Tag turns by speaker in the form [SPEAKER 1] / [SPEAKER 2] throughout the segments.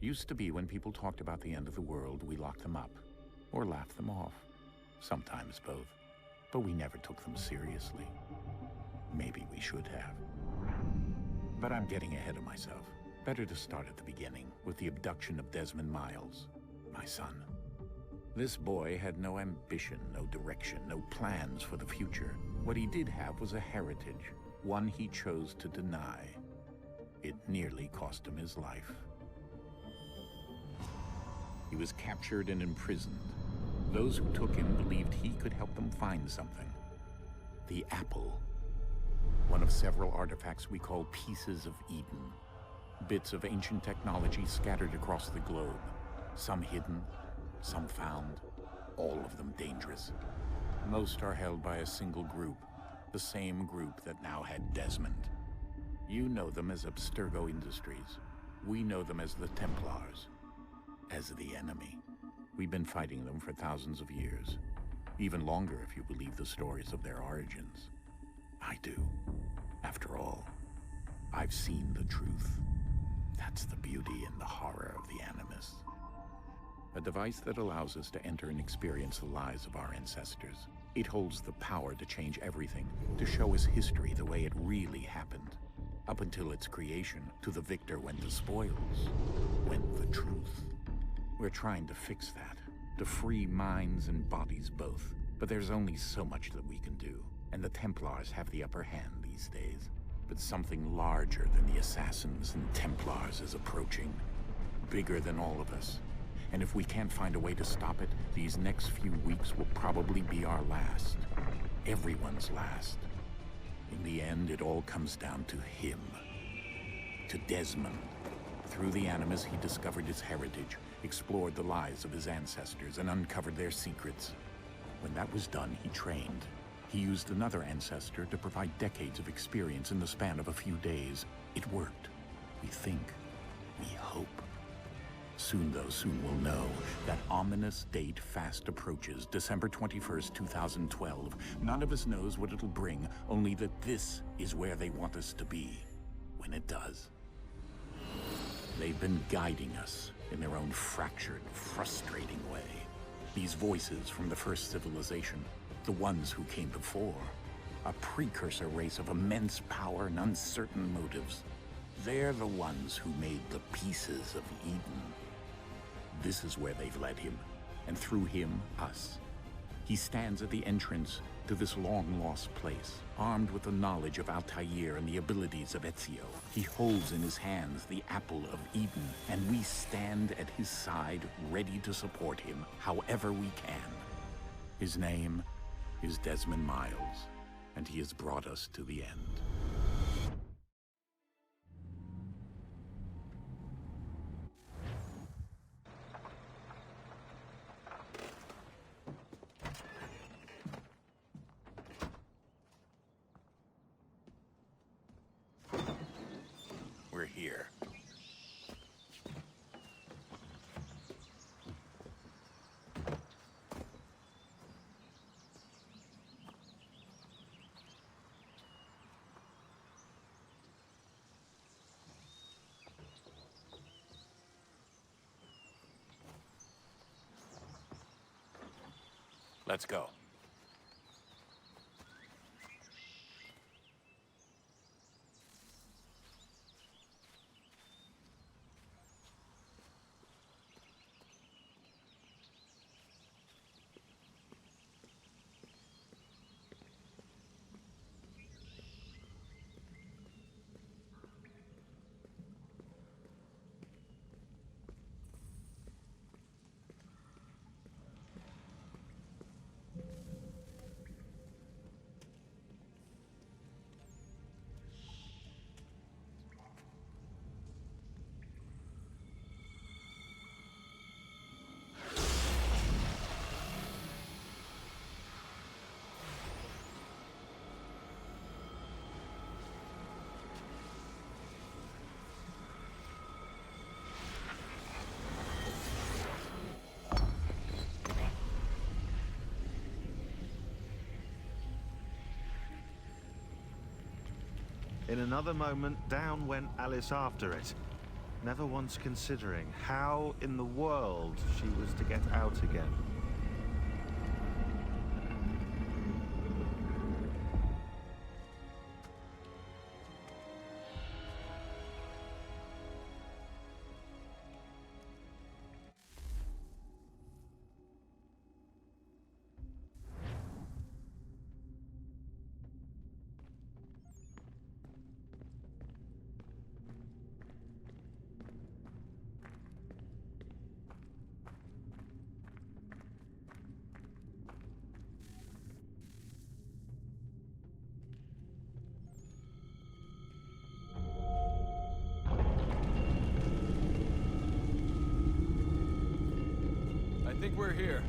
[SPEAKER 1] Used to be when people talked about the end of the world, we locked them up. Or laughed them off. Sometimes both. But we never took them seriously. Maybe we should have. But I'm getting ahead of myself. Better to start at the beginning, with the abduction of Desmond Miles, my son. This boy had no ambition, no direction, no plans for the future. What he did have was a heritage, one he chose to deny. It nearly cost him his life. He was captured and imprisoned. Those who took him believed he could help them find something. The apple. One of several artifacts we call Pieces of Eden. Bits of ancient technology scattered across the globe. Some hidden, some found, all of them dangerous. Most are held by a single group, the same group that now had Desmond. You know them as Abstergo Industries. We know them as the Templars, as the enemy. We've been fighting them for thousands of years, even longer if you believe the stories of their origins. I do. After all, I've seen the truth. That's the beauty and the horror of the Animus. A device that allows us to enter and experience the lives of our ancestors. It holds the power to change everything, to show us history the way it really happened. Up until its creation, to the victor went the spoils, went the truth. We're trying to fix that, to free minds and bodies both. But there's only so much that we can do, and the Templars have the upper hand these days. But something larger than the Assassins and Templars is approaching, bigger than all of us. And if we can't find a way to stop it, these next few weeks will probably be our last. Everyone's last. In the end, it all comes down to him. To Desmond. Through the Animus, he discovered his heritage, explored the lives of his ancestors, and uncovered their secrets. When that was done, he trained. He used another ancestor to provide decades of experience in the span of a few days. It worked. We think. We hope. Soon, though, soon we'll know. That ominous date fast approaches, December 21st, 2012. None of us knows what it'll bring, only that this is where they want us to be, when it does. They've been guiding us in their own fractured, frustrating way. These voices from the first civilization, the ones who came before, a precursor race of immense power and uncertain motives. They're the ones who made the Pieces of Eden. This is where they've led him, and through him, us. He stands at the entrance to this long-lost place, armed with the knowledge of Altair and the abilities of Ezio. He holds in his hands the Apple of Eden, and we stand at his side, ready to support him however we can. His name is Desmond Miles, and he has brought us to the end. We're here. Let's go.
[SPEAKER 2] In another moment, down went Alice after it. never once considering how in the world she was to get out again.
[SPEAKER 3] I think we're here.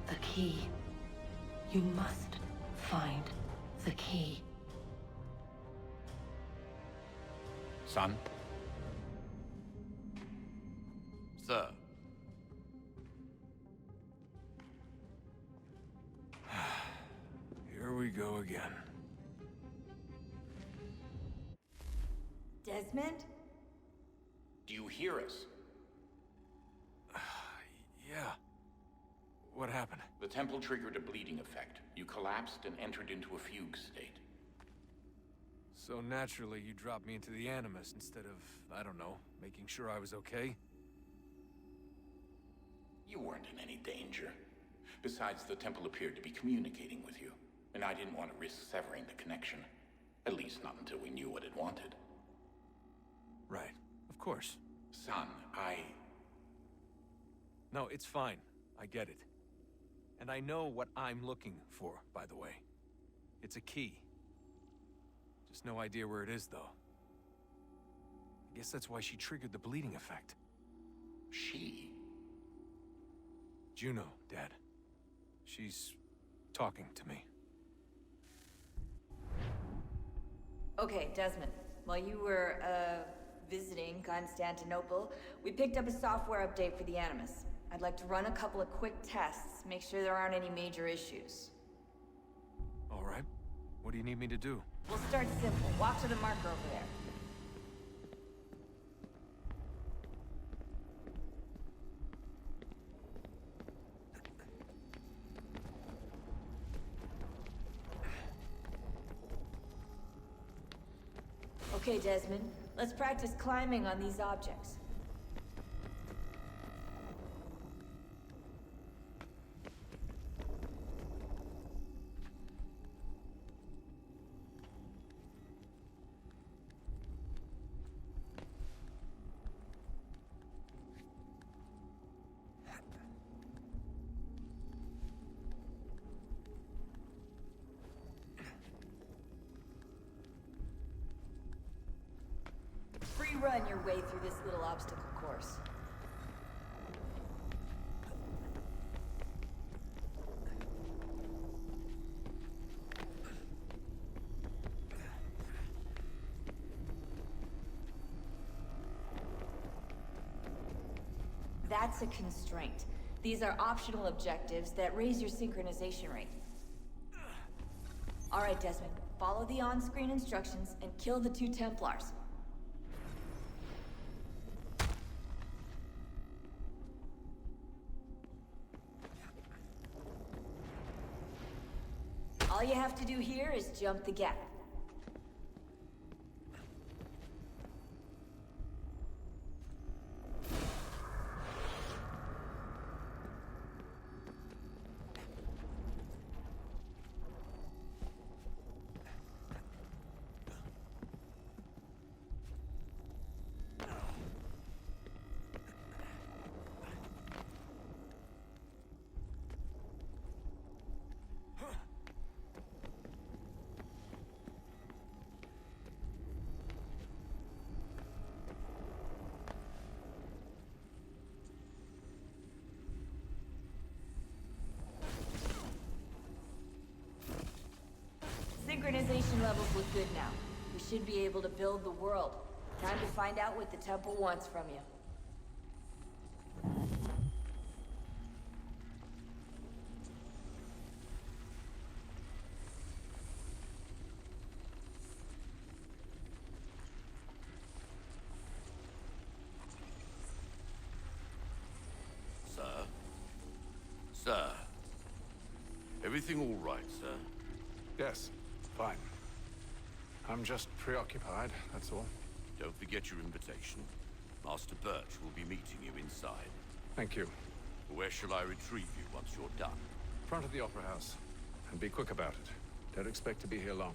[SPEAKER 4] The key. You must find the key.
[SPEAKER 1] Son?
[SPEAKER 3] Sir. Here we go again.
[SPEAKER 5] Desmond?
[SPEAKER 1] Do you hear us?
[SPEAKER 3] Yeah. What happened?
[SPEAKER 1] The temple triggered a bleeding effect. You collapsed and entered into a fugue state.
[SPEAKER 3] So naturally, you dropped me into the Animus instead of, I don't know, making sure I was okay?
[SPEAKER 1] You weren't in any danger. Besides, the temple appeared to be communicating with you, and I didn't want to risk severing the connection. At least not until we knew what it wanted.
[SPEAKER 3] Right. Of course.
[SPEAKER 1] Son,
[SPEAKER 3] No, it's fine. I get it. And I know what I'm looking for, by the way. It's a key. Just no idea where it is, though. I guess that's why she triggered the bleeding effect.
[SPEAKER 1] She?
[SPEAKER 3] Juno, Dad. She's talking to me.
[SPEAKER 5] Okay, Desmond. While you were, visiting Constantinople, we picked up a software update for the Animus. I'd like to run a couple of quick tests, make sure there aren't any major issues.
[SPEAKER 3] All right. What do you need me to do?
[SPEAKER 5] We'll start simple. Walk to the marker over there. Okay, Desmond. Let's practice climbing on these objects. run your way through this little obstacle course. That's a constraint. These are optional objectives that raise your synchronization rate. Alright, Desmond. Follow the on-screen instructions and kill the 2 Templars. All you have to do here is jump the gap. Synchronization levels look good now. We should be able to build the world. Time to find out what the temple wants from you.
[SPEAKER 6] Sir? Sir? Everything all right, sir?
[SPEAKER 7] Yes, fine. I'm just preoccupied, that's all.
[SPEAKER 6] Don't forget your invitation. Master Birch will be meeting you inside.
[SPEAKER 7] Thank you.
[SPEAKER 6] Where shall I retrieve you once you're done?
[SPEAKER 7] Front of the Opera House. And be quick about it. Don't expect to be here long.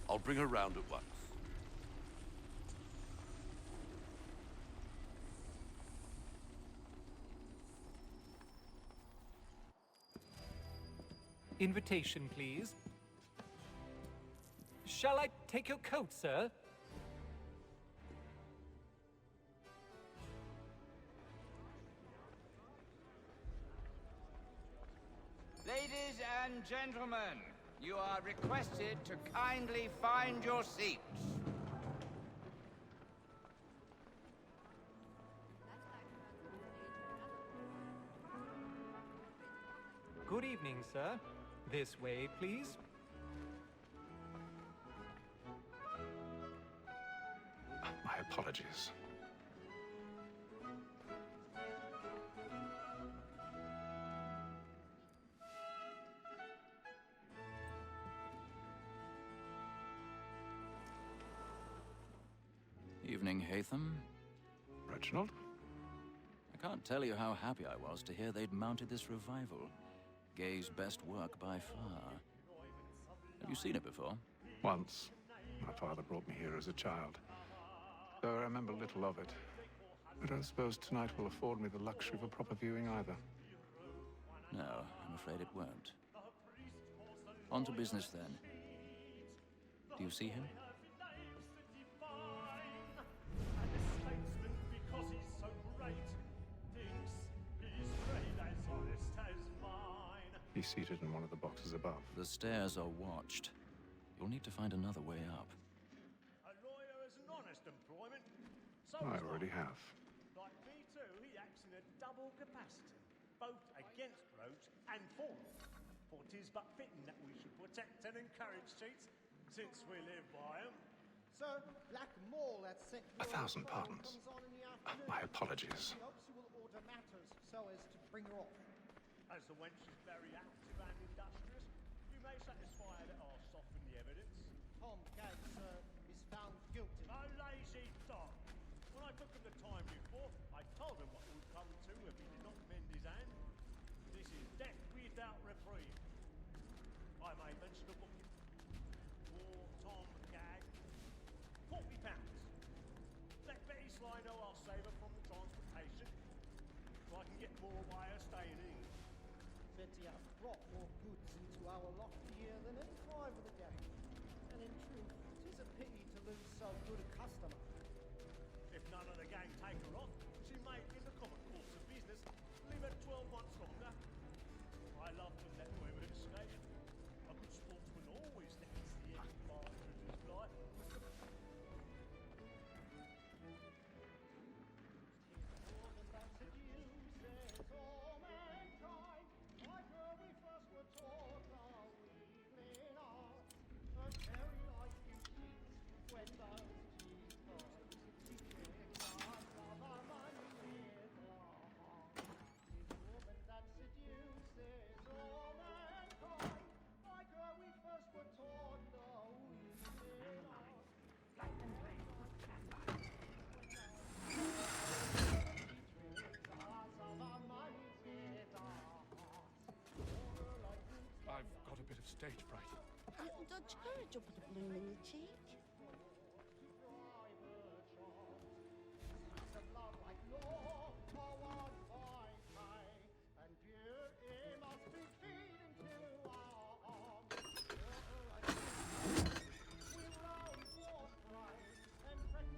[SPEAKER 6] I'll bring her round at once.
[SPEAKER 8] Invitation, please. Shall I take your coat, sir?
[SPEAKER 9] Ladies and gentlemen, you are requested to kindly find your seats.
[SPEAKER 8] Good evening, sir. This way, please.
[SPEAKER 7] My apologies.
[SPEAKER 10] Evening, Haytham.
[SPEAKER 7] Reginald?
[SPEAKER 10] I can't tell you how happy I was to hear they'd mounted this revival. Gay's best work by far. Have you seen it before?
[SPEAKER 7] Once. My father brought me here as a child. Though I remember little of it. I don't suppose tonight will afford me the luxury of a proper viewing either.
[SPEAKER 10] No, I'm afraid it won't. On to business then. Do you see him?
[SPEAKER 7] He's seated in one of the boxes above.
[SPEAKER 10] The stairs are watched. You'll need to find another way up.
[SPEAKER 11] A lawyer is an honest employment. So
[SPEAKER 7] I already have.
[SPEAKER 11] Like me too, he acts in a double capacity, both against rogues and for them. For 'tis but fitting that we should protect and encourage cheats, since we live by them.
[SPEAKER 12] Sir, Black Mall at St.
[SPEAKER 7] 1,000 pardons. My apologies.
[SPEAKER 12] He hopes you will order matters so as to bring her off.
[SPEAKER 11] As the wench is very active and industrious, you may satisfy that I'll soften the evidence.
[SPEAKER 12] Tom Gag, sir, is found guilty.
[SPEAKER 11] A lazy dog! When I took him the time before, I told him what would come to if he did not mend his hand. This is death without reprieve. I may mention a booking. For Tom Gag, £40. Let Betty Sly know I'll save her from the transportation, so I can get more by her staying in.
[SPEAKER 12] Betty hath brought more goods into our loft here than any five of the gang. And in truth, 'tis a pity to lose so good a customer.
[SPEAKER 11] If
[SPEAKER 12] courage, you'll put a bloom in your cheek.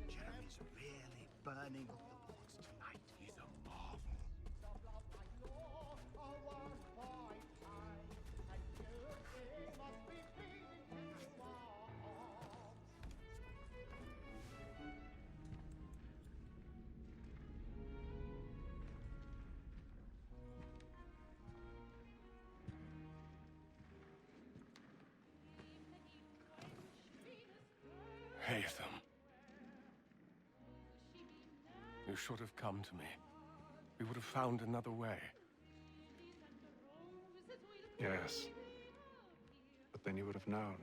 [SPEAKER 9] Jeremy's really burning up the boards tonight. He's a marvel.
[SPEAKER 13] Haytham. You should have come to me. We would have found another way.
[SPEAKER 7] Yes. But then you would have known.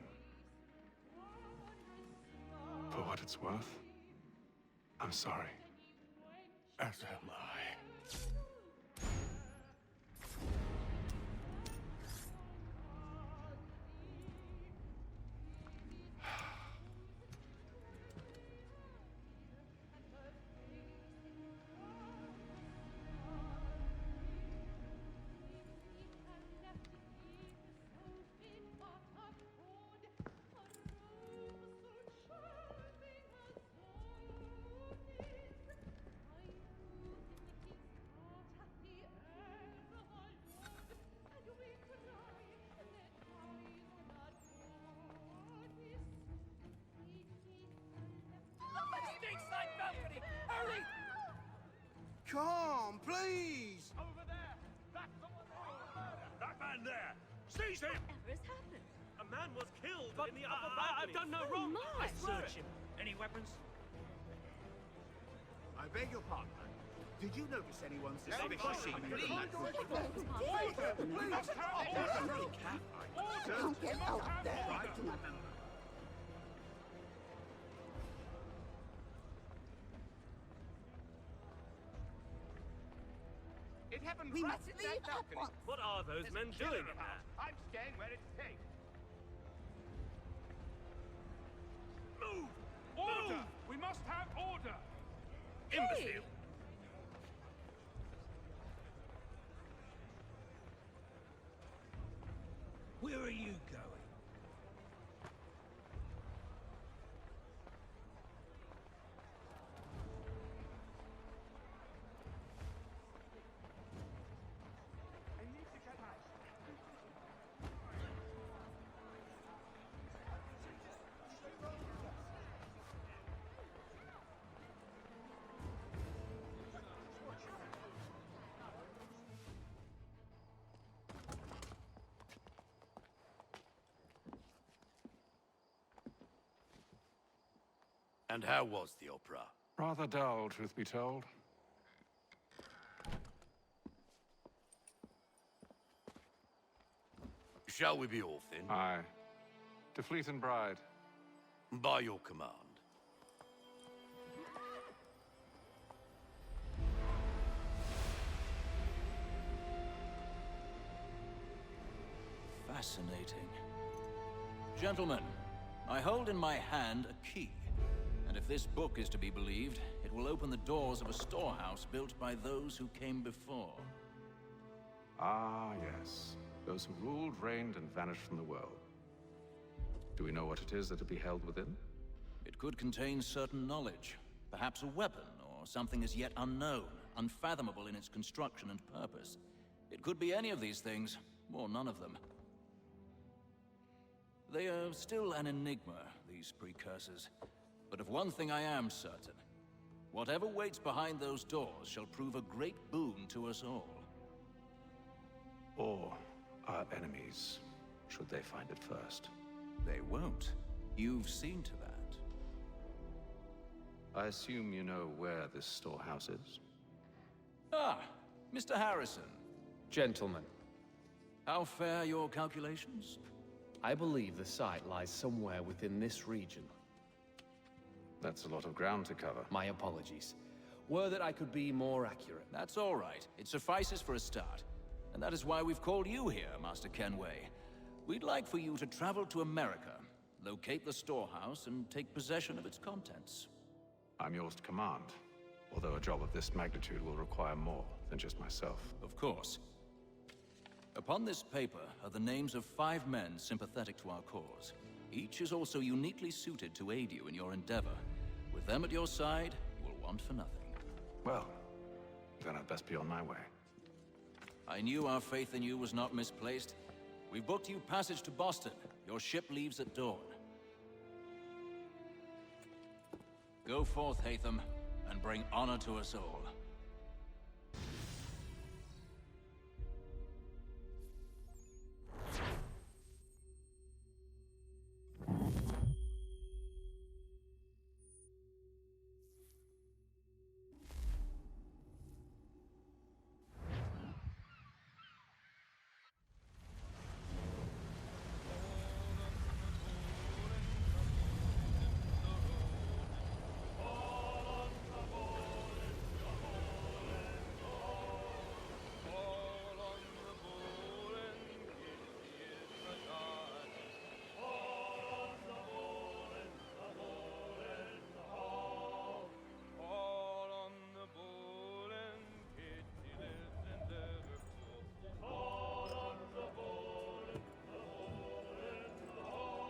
[SPEAKER 7] For what it's worth, I'm sorry.
[SPEAKER 13] As am I.
[SPEAKER 9] Come, please!
[SPEAKER 11] Over there! That's the one who murder!
[SPEAKER 14] That man there! Seize him!
[SPEAKER 15] Whatever has happened?
[SPEAKER 14] A man was killed in the upper balcony.
[SPEAKER 15] I've done no wrong.
[SPEAKER 14] I search him. Any weapons?
[SPEAKER 9] I beg your pardon. Did you notice anyone suspicious?
[SPEAKER 12] Please, don't get out there.
[SPEAKER 9] Right to remember.
[SPEAKER 11] It happened
[SPEAKER 12] We
[SPEAKER 11] right
[SPEAKER 12] must
[SPEAKER 11] in
[SPEAKER 12] leave
[SPEAKER 11] that
[SPEAKER 12] at
[SPEAKER 11] balcony.
[SPEAKER 12] once.
[SPEAKER 14] What are those men doing in there?
[SPEAKER 11] I'm staying where it's safe.
[SPEAKER 14] Move!
[SPEAKER 11] Order!
[SPEAKER 14] Move!
[SPEAKER 11] We must have order!
[SPEAKER 14] Imbecile!
[SPEAKER 9] Where are you going?
[SPEAKER 11] I need to get out.
[SPEAKER 6] And how was the opera?
[SPEAKER 7] Rather dull, truth be told.
[SPEAKER 6] Shall we be off then?
[SPEAKER 7] Aye. To Fleet and Bride.
[SPEAKER 6] By your command.
[SPEAKER 10] Fascinating. Gentlemen, I hold in my hand a key. And if this book is to be believed, it will open the doors of a storehouse built by those who came before.
[SPEAKER 7] Ah, yes. Those who ruled, reigned, and vanished from the world. Do we know what it is that will be held within?
[SPEAKER 10] It could contain certain knowledge. Perhaps a weapon, or something as yet unknown, unfathomable in its construction and purpose. It could be any of these things, or none of them. They are still an enigma, these precursors. But of one thing I am certain. Whatever waits behind those doors shall prove a great boon to us all.
[SPEAKER 7] Or our enemies, should they find it first.
[SPEAKER 10] They won't. You've seen to that.
[SPEAKER 7] I assume you know where this storehouse is?
[SPEAKER 10] Ah, Mr. Harrison.
[SPEAKER 16] Gentlemen,
[SPEAKER 10] How fare your calculations?
[SPEAKER 16] I believe the site lies somewhere within this region.
[SPEAKER 7] That's a lot of ground to cover.
[SPEAKER 16] My apologies. Were that I could be more accurate.
[SPEAKER 10] That's all right. It suffices for a start. And that is why we've called you here, Master Kenway. We'd like for you to travel to America locate the storehouse, and take possession of its contents.
[SPEAKER 7] I'm yours to command, although a job of this magnitude will require more than just myself.
[SPEAKER 10] Of course. Upon this paper are the names of 5 men sympathetic to our cause. Each is also uniquely suited to aid you in your endeavor. With them at your side, you will want for nothing.
[SPEAKER 7] Well, then I'd best be on my way.
[SPEAKER 10] I knew our faith in you was not misplaced. We've booked you passage to Boston. Your ship leaves at dawn. Go forth, Haytham, and bring honor to us all.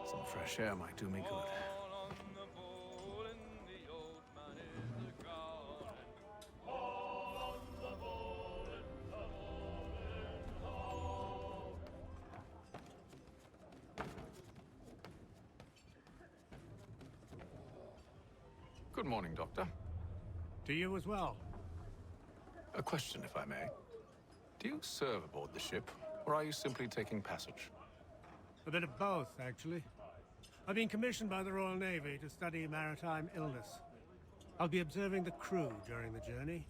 [SPEAKER 7] Some fresh air might do me good. Good morning, Doctor.
[SPEAKER 11] To you as well.
[SPEAKER 7] A question, if I may. Do you serve aboard the ship, or are you simply taking passage?
[SPEAKER 11] A bit of both, actually. I've been commissioned by the Royal Navy to study maritime illness. I'll be observing the crew during the journey.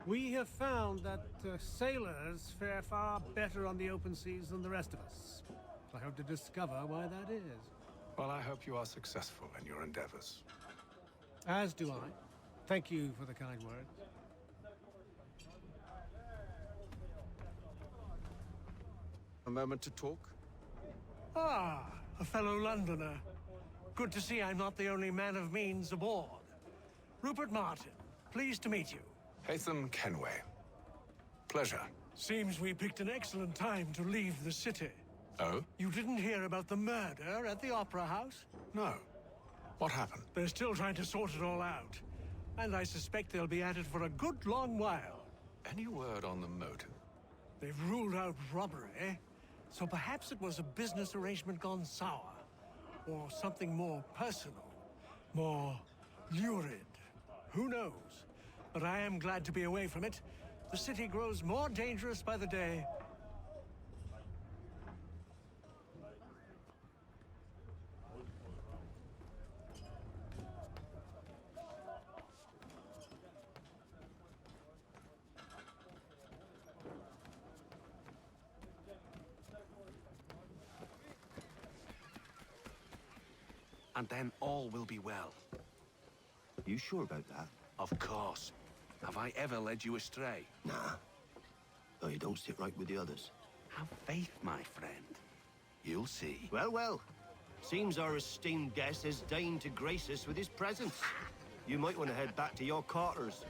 [SPEAKER 11] We have found that sailors fare far better on the open seas than the rest of us. I hope to discover why that is.
[SPEAKER 7] Well, I hope you are successful in your endeavors.
[SPEAKER 11] As do I. Thank you for the kind words.
[SPEAKER 13] A moment to talk?
[SPEAKER 11] Ah, a fellow Londoner. Good to see I'm not the only man of means aboard. Rupert Martin, pleased to meet you.
[SPEAKER 7] Haytham Kenway. Pleasure.
[SPEAKER 11] Seems we picked an excellent time to leave the city.
[SPEAKER 7] Oh?
[SPEAKER 11] You didn't hear about the murder at the Opera House?
[SPEAKER 7] No. What happened?
[SPEAKER 11] They're still trying to sort it all out. And I suspect they'll be at it for a good long while.
[SPEAKER 7] Any word on the motive?
[SPEAKER 11] They've ruled out robbery, so perhaps it was a business arrangement gone sour. Or something more personal, more lurid. Who knows? But I am glad to be away from it. The city grows more dangerous by the day.
[SPEAKER 6] And then all will be well.
[SPEAKER 15] You sure about that?
[SPEAKER 6] Of course. Have I ever led you astray?
[SPEAKER 15] Nah. Oh, you don't sit right with the others.
[SPEAKER 6] Have faith, my friend. You'll see.
[SPEAKER 15] Well, well. Seems our esteemed guest has deigned to grace us with his presence. You might want to head back to your quarters.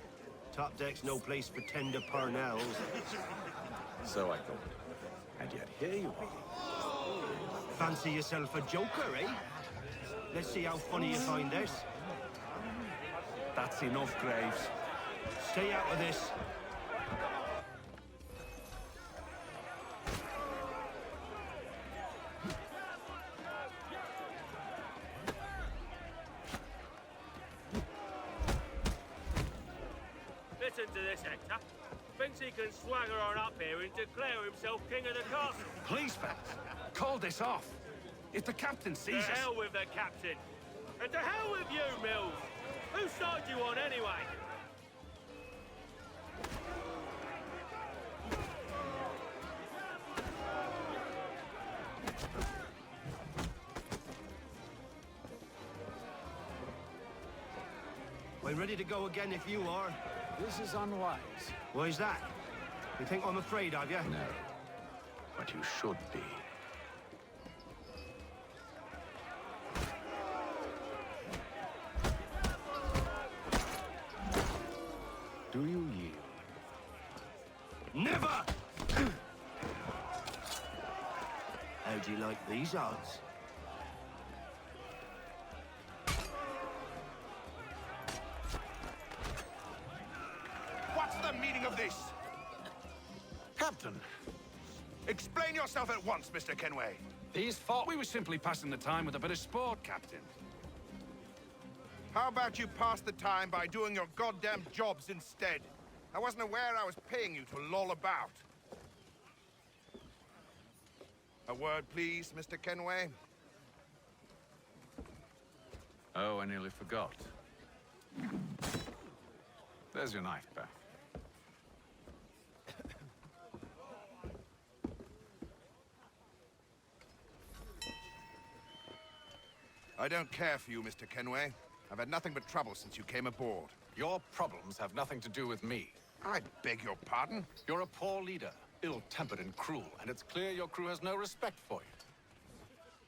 [SPEAKER 15] Top deck's no place for tender Parnells.
[SPEAKER 7] So I thought. And yet here you are.
[SPEAKER 15] Fancy yourself a joker, eh? Let's see how funny you find this.
[SPEAKER 6] That's enough, Graves.
[SPEAKER 15] Stay out of this.
[SPEAKER 14] Listen to this, Hector. Thinks he can swagger on up here and declare himself king of the castle.
[SPEAKER 6] Please, Vance. Call this off. If the captain sees us...
[SPEAKER 14] To hell with the captain. And to hell with you, Mills. Whose side do you on, anyway?
[SPEAKER 15] We're ready to go again if you are.
[SPEAKER 7] This is unwise.
[SPEAKER 15] Why's that? You think I'm afraid of you?
[SPEAKER 7] No. But you should be.
[SPEAKER 13] Do you yield?
[SPEAKER 15] Never! How do you like these odds?
[SPEAKER 17] What's the meaning of this?
[SPEAKER 18] Captain,
[SPEAKER 17] Explain yourself at once, Mr. Kenway.
[SPEAKER 18] these thought we were simply passing the time with a bit of sport, Captain.
[SPEAKER 17] How about you pass the time by doing your goddamn jobs instead? I wasn't aware I was paying you to loll about. A word, please, Mr. Kenway.
[SPEAKER 7] Oh, I nearly forgot. There's your knife, Beth.
[SPEAKER 17] I don't care for you, Mr. Kenway. I've had nothing but trouble since you came aboard.
[SPEAKER 7] Your problems have nothing to do with me.
[SPEAKER 17] I beg your pardon?
[SPEAKER 7] You're a poor leader, ill-tempered and cruel, and it's clear your crew has no respect for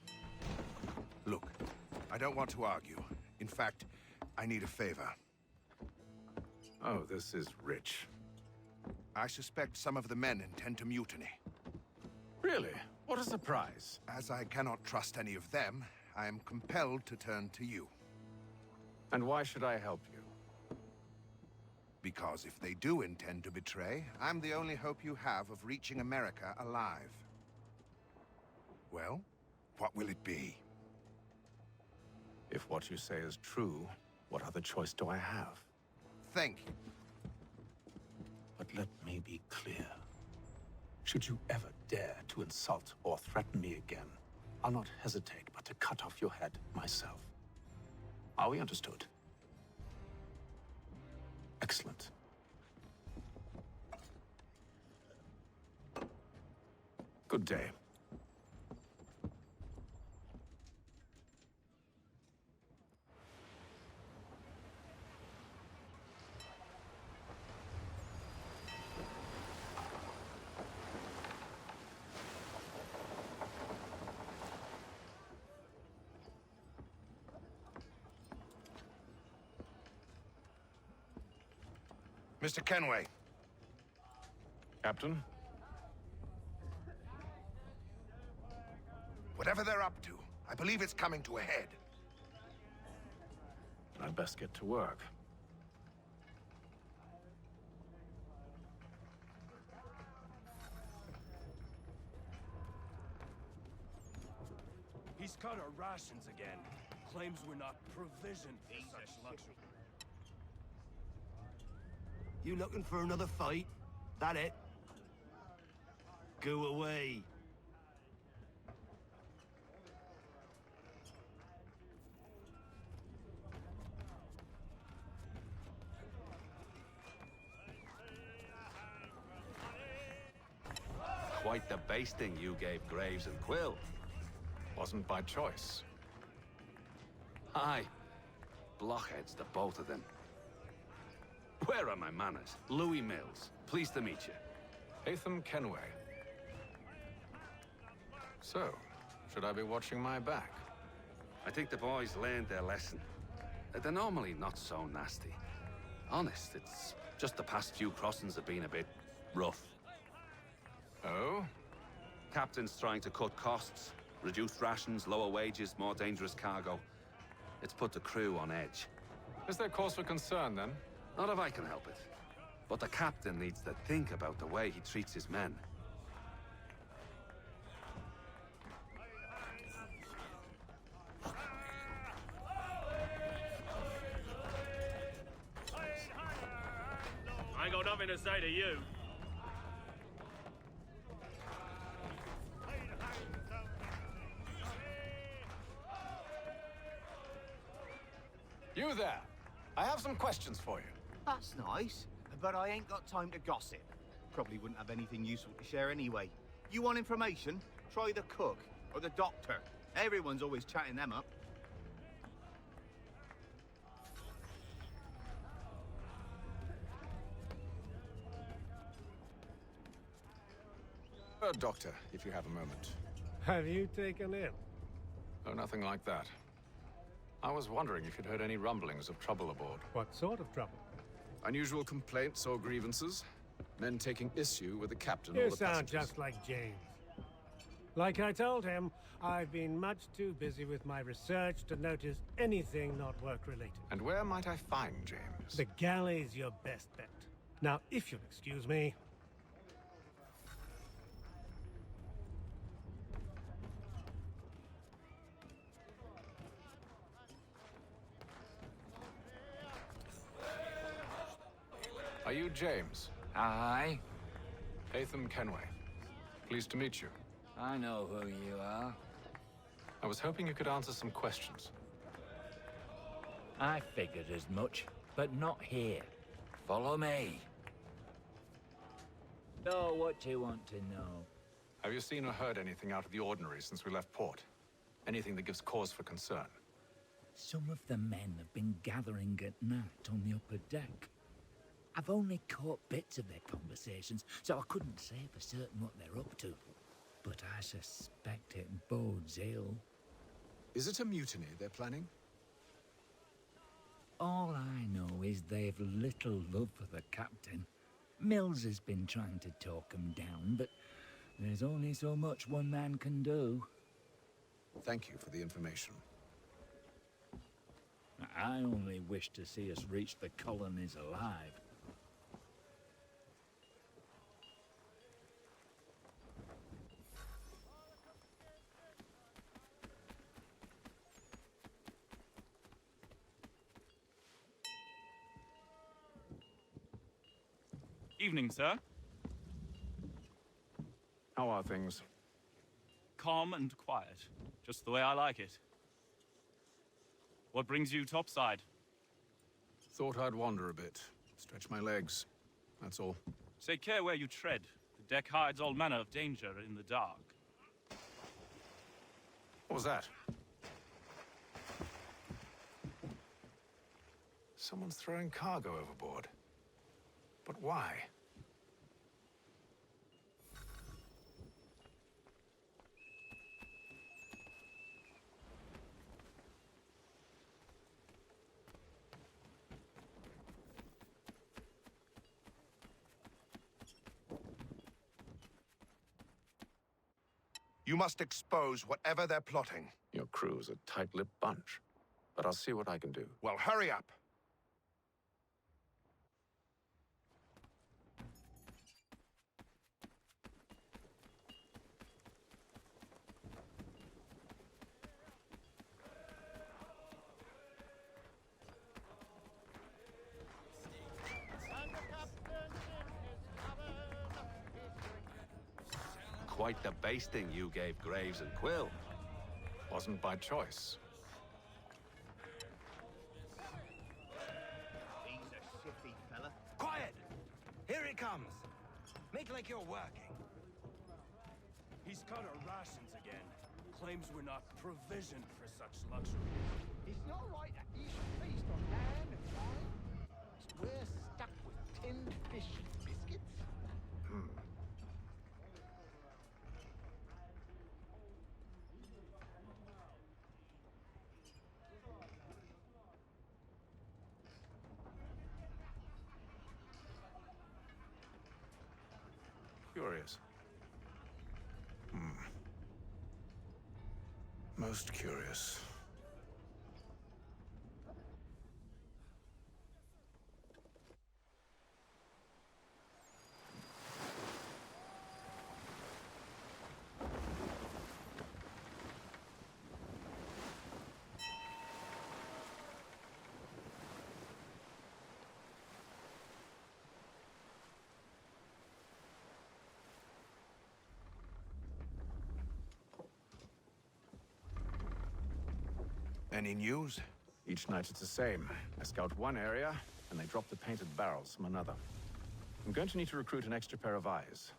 [SPEAKER 7] you.
[SPEAKER 17] Look, I don't want to argue. In fact, I need a favor.
[SPEAKER 7] Oh, this is rich.
[SPEAKER 17] I suspect some of the men intend to mutiny.
[SPEAKER 7] Really? What a surprise.
[SPEAKER 17] As I cannot trust any of them, I am compelled to turn to you.
[SPEAKER 7] And why should I help you?
[SPEAKER 17] Because if they do intend to betray, I'm the only hope you have of reaching America alive. Well, what will it be?
[SPEAKER 7] If what you say is true, what other choice do I have?
[SPEAKER 17] Thank you.
[SPEAKER 7] But let me be clear. Should you ever dare to insult or threaten me again, I'll not hesitate but to cut off your head myself. Are we understood? Excellent. Good day.
[SPEAKER 17] Mr. Kenway.
[SPEAKER 7] Captain?
[SPEAKER 17] Whatever they're up to, I believe it's coming to a head.
[SPEAKER 7] I'd best get to work.
[SPEAKER 13] He's cut our rations again. Claims we're not provisioned for such luxury.
[SPEAKER 15] You looking for another fight? That it? Go away.
[SPEAKER 6] Quite the basting you gave Graves and Quill.
[SPEAKER 7] Wasn't by choice.
[SPEAKER 6] Aye. Blockheads, the both of them. Where are my manners? Louis Mills. Pleased to meet you.
[SPEAKER 7] Hatham Kenway. So, should I be watching my back?
[SPEAKER 6] I think the boys learned their lesson. They're normally not so nasty. Honest, it's just the past few crossings have been a bit rough.
[SPEAKER 7] Oh?
[SPEAKER 6] Captain's trying to cut costs. Reduced rations, lower wages, more dangerous cargo. It's put the crew on edge.
[SPEAKER 7] Is there cause for concern, then?
[SPEAKER 6] Not if I can help it. But the captain needs to think about the way he treats his men.
[SPEAKER 14] I ain't got nothing to say to you.
[SPEAKER 7] You there! I have some questions for you.
[SPEAKER 9] That's nice, but I ain't got time to gossip. Probably wouldn't have anything useful to share anyway. You want information? Try the cook or the doctor. Everyone's always chatting them up.
[SPEAKER 7] Doctor, if you have a moment.
[SPEAKER 11] Have you taken ill?
[SPEAKER 7] Oh, nothing like that. I was wondering if you'd heard any rumblings of trouble aboard.
[SPEAKER 11] What sort of trouble?
[SPEAKER 18] Unusual complaints or grievances? Men taking issue with the captain or
[SPEAKER 19] You
[SPEAKER 18] the
[SPEAKER 19] sound
[SPEAKER 18] passengers?
[SPEAKER 19] just like James. Like I told him, I've been much too busy with my research to notice anything not work-related.
[SPEAKER 18] And where might I find James?
[SPEAKER 19] The galley's your best bet. Now, if you'll excuse me...
[SPEAKER 18] Are you James?
[SPEAKER 20] Aye.
[SPEAKER 18] Haytham Kenway. Pleased to meet you.
[SPEAKER 20] I know who you are.
[SPEAKER 18] I was hoping you could answer some questions.
[SPEAKER 20] I figured as much, but not here. Follow me. So, what do you want to know?
[SPEAKER 18] Have you seen or heard anything out of the ordinary since we left port? Anything that gives cause for concern?
[SPEAKER 20] Some of the men have been gathering at night on the upper deck. I've only caught bits of their conversations, so I couldn't say for certain what they're up to. But I suspect it bodes ill.
[SPEAKER 18] Is it a mutiny they're planning?
[SPEAKER 20] All I know is they've little love for the captain. Mills has been trying to talk him down, but there's only so much one man can do.
[SPEAKER 18] Thank you for the information.
[SPEAKER 20] I only wish to see us reach the colonies alive.
[SPEAKER 21] Evening, sir.
[SPEAKER 18] How are things?
[SPEAKER 21] Calm and quiet. Just the way I like it. What brings you topside?
[SPEAKER 18] Thought I'd wander a bit. Stretch my legs. That's all.
[SPEAKER 21] Take care where you tread. The deck hides all manner of danger in the dark.
[SPEAKER 18] What was that? Someone's throwing cargo overboard. But why?
[SPEAKER 17] You must expose whatever they're plotting.
[SPEAKER 18] Your crew's a tight-lipped bunch. But I'll see what I can do.
[SPEAKER 17] Well, hurry up!
[SPEAKER 6] Quite the basting you gave Graves and Quill.
[SPEAKER 18] Wasn't by choice.
[SPEAKER 9] He's a shifty fella.
[SPEAKER 15] Quiet! Here he comes. Make like you're working.
[SPEAKER 13] He's cut our rations again. Claims we're not provisioned for such luxury.
[SPEAKER 12] It's not right that you should feast on land and wine. We're stuck with tinned fish and biscuits.
[SPEAKER 18] Curious. Most curious.
[SPEAKER 17] Any news?
[SPEAKER 18] Each night it's the same. I scout one area, and they drop the painted barrels from another. I'm going to need to recruit an extra pair of eyes.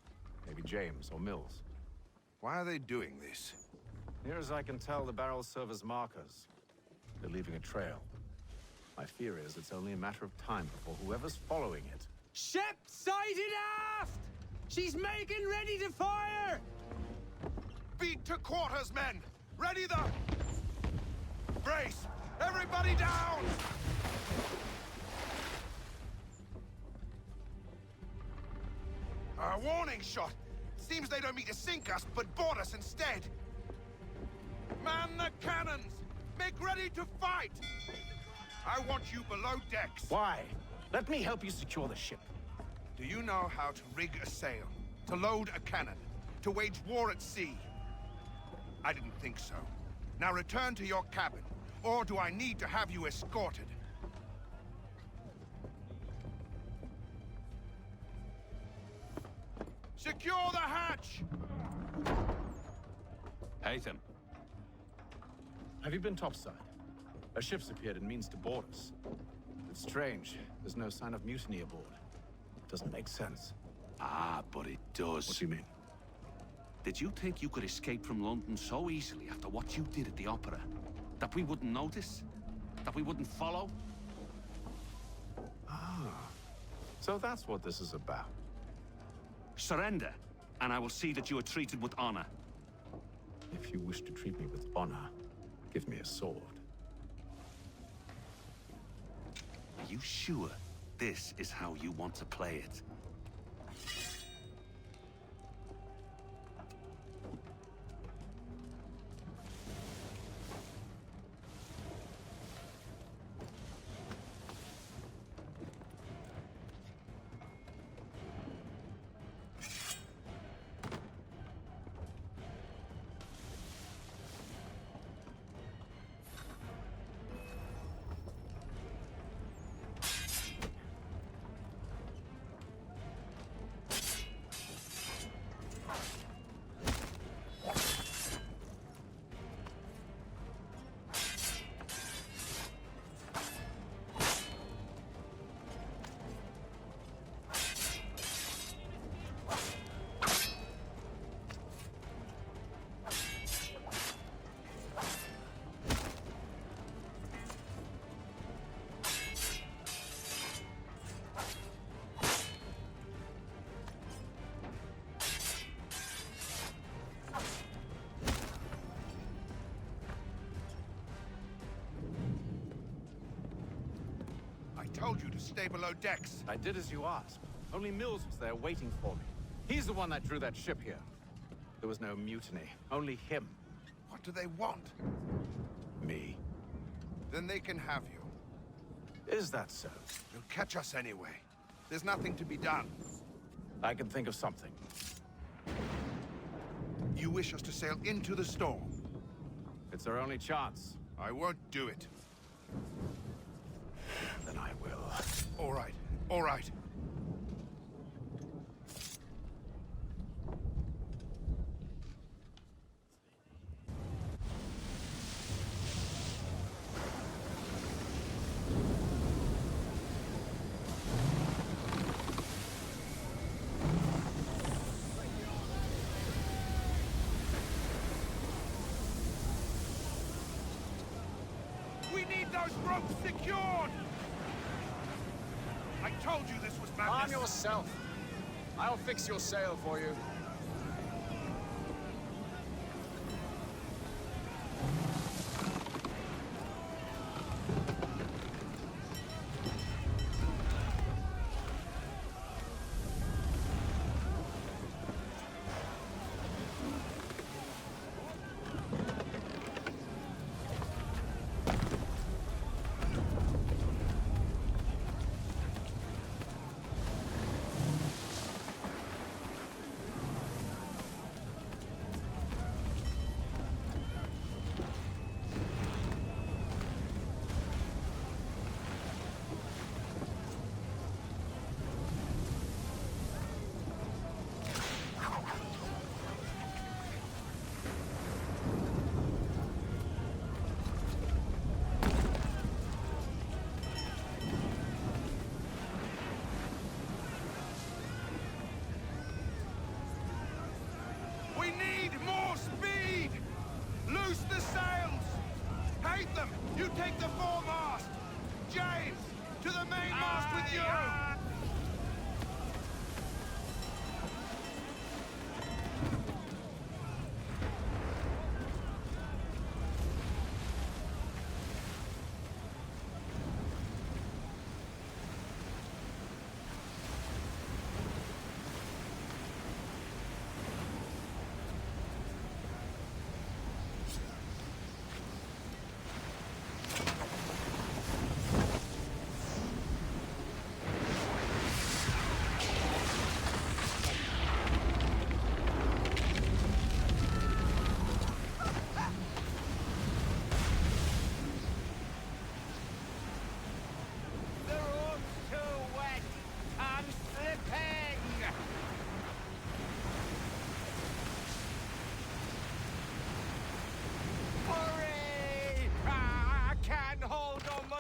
[SPEAKER 18] Maybe James or Mills.
[SPEAKER 17] Why are they doing this?
[SPEAKER 18] Near as I can tell, the barrels serve as markers. They're leaving a trail. My fear is it's only a matter of time before whoever's following it...
[SPEAKER 22] Ship sighted aft! She's making ready to fire!
[SPEAKER 17] Beat to quarters, men! Ready the... Brace! Everybody down! warning shot! Seems they don't mean to sink us, but board us instead. Man the cannons! Make ready to fight! I want you below decks.
[SPEAKER 7] Why? Let me help you secure the ship.
[SPEAKER 17] Do you know how to rig a sail? To load a cannon? To wage war at sea? I didn't think so. Now return to your cabin. Or do I need to have you escorted? Secure the hatch!
[SPEAKER 6] Haytham.
[SPEAKER 18] Have you been topside? A ship's appeared and means to board us. It's strange. There's no sign of mutiny aboard. Doesn't make sense.
[SPEAKER 6] Ah, but it does.
[SPEAKER 18] What do you mean?
[SPEAKER 6] Did you think you could escape from London so easily after what you did at the Opera? That we wouldn't notice? That we wouldn't follow?
[SPEAKER 18] Ah. So that's what this is about.
[SPEAKER 6] Surrender, and I will see that you are treated with honor.
[SPEAKER 18] If you wish to treat me with honor, give me a sword.
[SPEAKER 6] Are you sure this is how you want to play it?
[SPEAKER 17] I told you to stay below decks.
[SPEAKER 18] I did as you asked. Only Mills was there waiting for me. He's the one that drew that ship here. There was no mutiny, only him.
[SPEAKER 17] What do they want?
[SPEAKER 18] Me.
[SPEAKER 17] Then they can have you.
[SPEAKER 18] Is that so?
[SPEAKER 17] They'll catch us anyway. There's nothing to be done.
[SPEAKER 18] I can think of something.
[SPEAKER 17] You wish us to sail into the storm?
[SPEAKER 18] It's our only chance.
[SPEAKER 17] I won't do it.
[SPEAKER 18] Then I will.
[SPEAKER 17] All right, all right. We need those ropes secured! I told you this was madness.
[SPEAKER 2] Arm yourself. I'll fix your sail for you.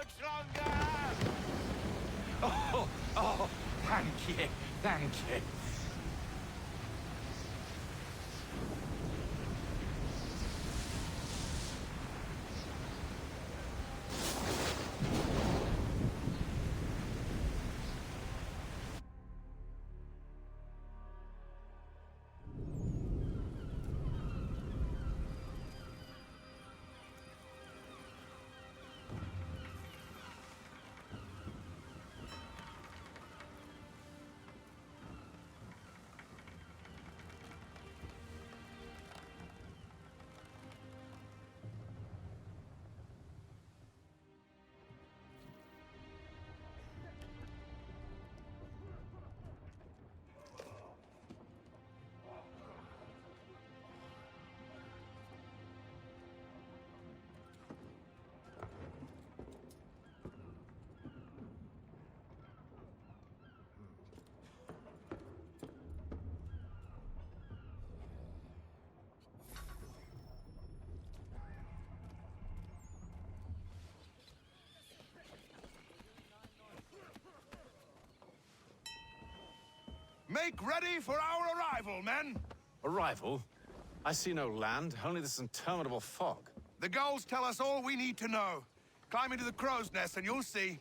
[SPEAKER 17] much longer!
[SPEAKER 1] Oh, thank you, thank you.
[SPEAKER 17] Make ready for our arrival, men!
[SPEAKER 18] Arrival? I see no land, only this interminable fog.
[SPEAKER 17] The gulls tell us all we need to know. Climb into the crow's nest and you'll see.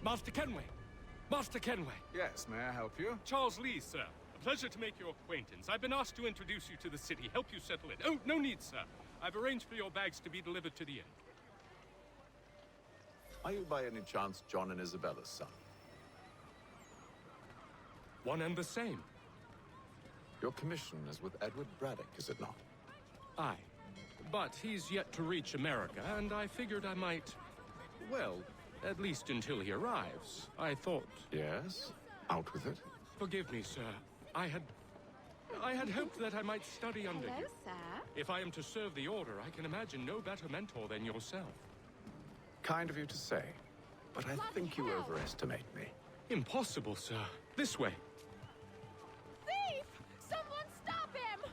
[SPEAKER 13] Master Kenway! Master Kenway!
[SPEAKER 18] Yes, may I help you?
[SPEAKER 13] Charles Lee, sir. A pleasure to make your acquaintance. I've been asked to introduce you to the city, help you settle in. Oh, no need, sir. I've arranged for your bags to be delivered to the inn.
[SPEAKER 18] Are you by any chance John and Isabella's son?
[SPEAKER 13] One and the same.
[SPEAKER 18] Your commission is with Edward Braddock, is it not?
[SPEAKER 13] Aye. But he's yet to reach America, and I figured I might... well, at least until he arrives. I thought...
[SPEAKER 18] Yes? Out with it.
[SPEAKER 13] Forgive me, sir. I had hoped that I might study under you.
[SPEAKER 4] Sir.
[SPEAKER 13] If I am to serve the Order, I can imagine no better mentor than yourself.
[SPEAKER 18] Kind of you to say, but I think you overestimate me.
[SPEAKER 13] Impossible, sir. This way.
[SPEAKER 4] Thief! Someone stop him!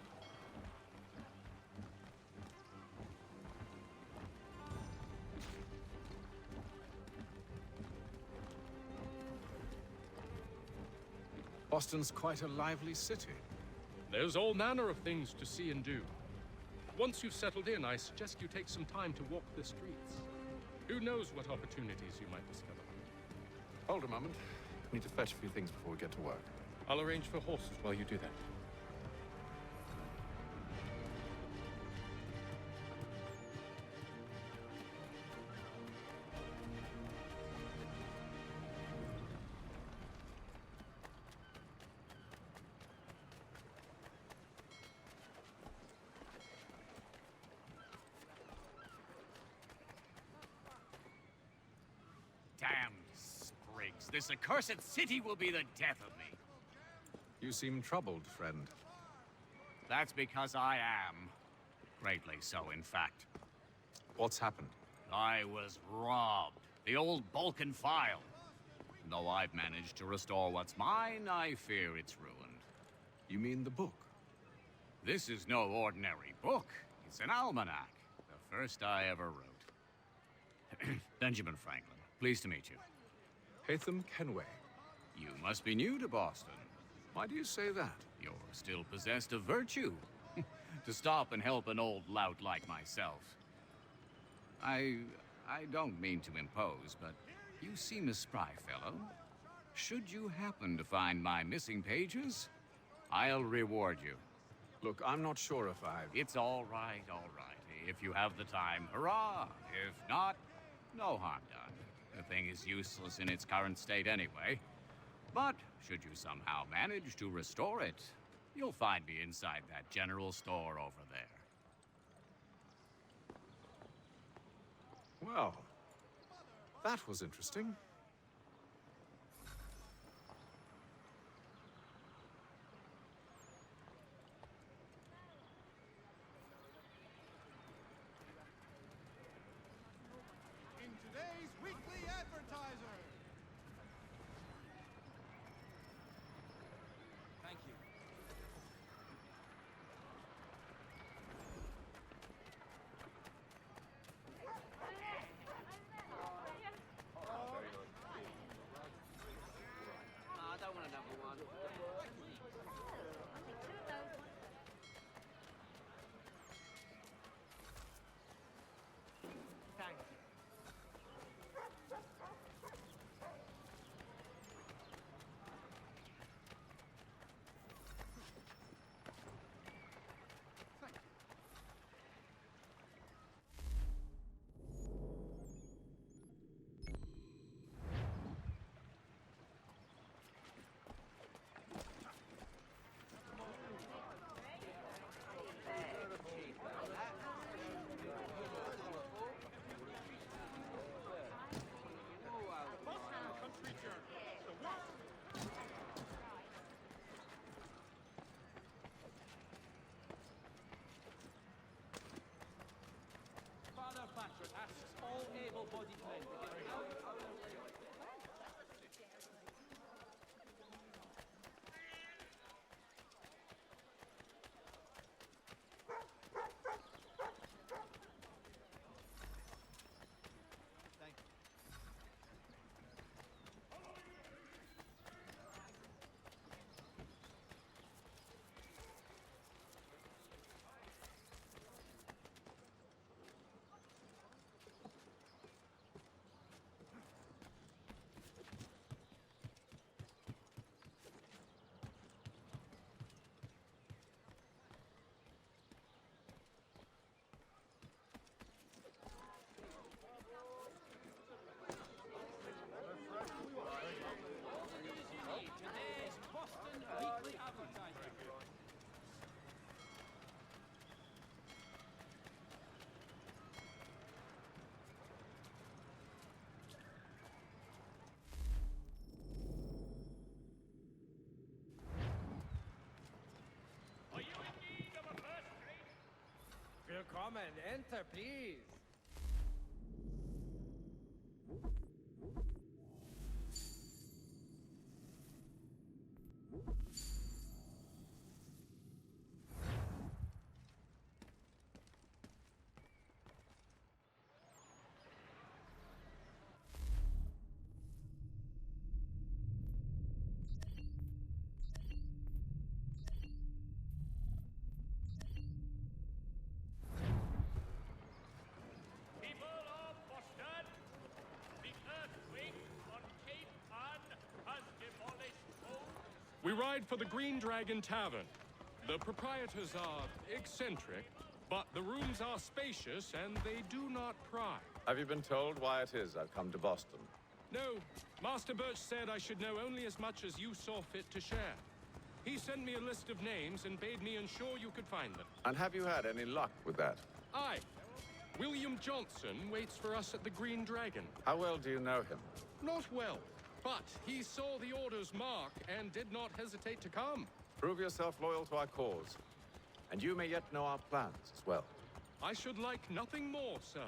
[SPEAKER 18] Boston's quite a lively city.
[SPEAKER 13] There's all manner of things to see and do. Once you've settled in, I suggest you take some time to walk the streets. Who knows what opportunities you might discover.
[SPEAKER 18] Hold a moment. I need to fetch a few things before we get to work.
[SPEAKER 13] I'll arrange for horses while you do that.
[SPEAKER 2] Damn sprigs. This accursed city will be the death of me.
[SPEAKER 18] You seem troubled, friend.
[SPEAKER 2] That's because I am. Greatly so, in fact.
[SPEAKER 18] What's happened?
[SPEAKER 2] I was robbed. The old Balkan file. Though I've managed to restore what's mine, I fear it's ruined.
[SPEAKER 6] You mean the book?
[SPEAKER 2] This is no ordinary book. It's an almanac. The first I ever wrote. Benjamin Franklin, pleased to meet you.
[SPEAKER 6] Hatham Kenway.
[SPEAKER 2] You must be new to Boston.
[SPEAKER 6] Why do you say that?
[SPEAKER 2] You're still possessed of virtue. To stop and help an old lout like myself. I don't mean to impose, but you seem a spry fellow. Should you happen to find my missing pages, I'll reward you.
[SPEAKER 6] Look, I'm not sure if I...
[SPEAKER 2] It's all right, all right. If you have the time, hurrah! If not, no harm done. The thing is useless in its current state anyway. But should you somehow manage to restore it, you'll find me inside that general store over there.
[SPEAKER 6] Well, that was interesting.
[SPEAKER 12] In today's Weekly Advertiser.
[SPEAKER 10] Thank you.
[SPEAKER 22] I don't want another one. Thank you. Father Patrick asks all able-bodied men to get out. Today's Boston Weekly Advertiser.
[SPEAKER 14] Are you in need of a first drink?
[SPEAKER 22] Willkommen, enter, please.
[SPEAKER 14] People of Boston, the earthquake on Cape Ann has demolished homes.
[SPEAKER 13] We ride for the Green Dragon Tavern. The proprietors are eccentric, but the rooms are spacious and they do not pry.
[SPEAKER 18] Have you been told why it is I've come to Boston?
[SPEAKER 13] No, Master Birch said I should know only as much as you saw fit to share. He sent me a list of names and bade me ensure you could find them.
[SPEAKER 18] And have you had any luck with that?
[SPEAKER 13] Aye. William Johnson waits for us at the Green Dragon.
[SPEAKER 18] How well do you know him?
[SPEAKER 13] Not well, but he saw the order's mark and did not hesitate to come.
[SPEAKER 18] Prove yourself loyal to our cause. And you may yet know our plans as well.
[SPEAKER 13] I should like nothing more, sir.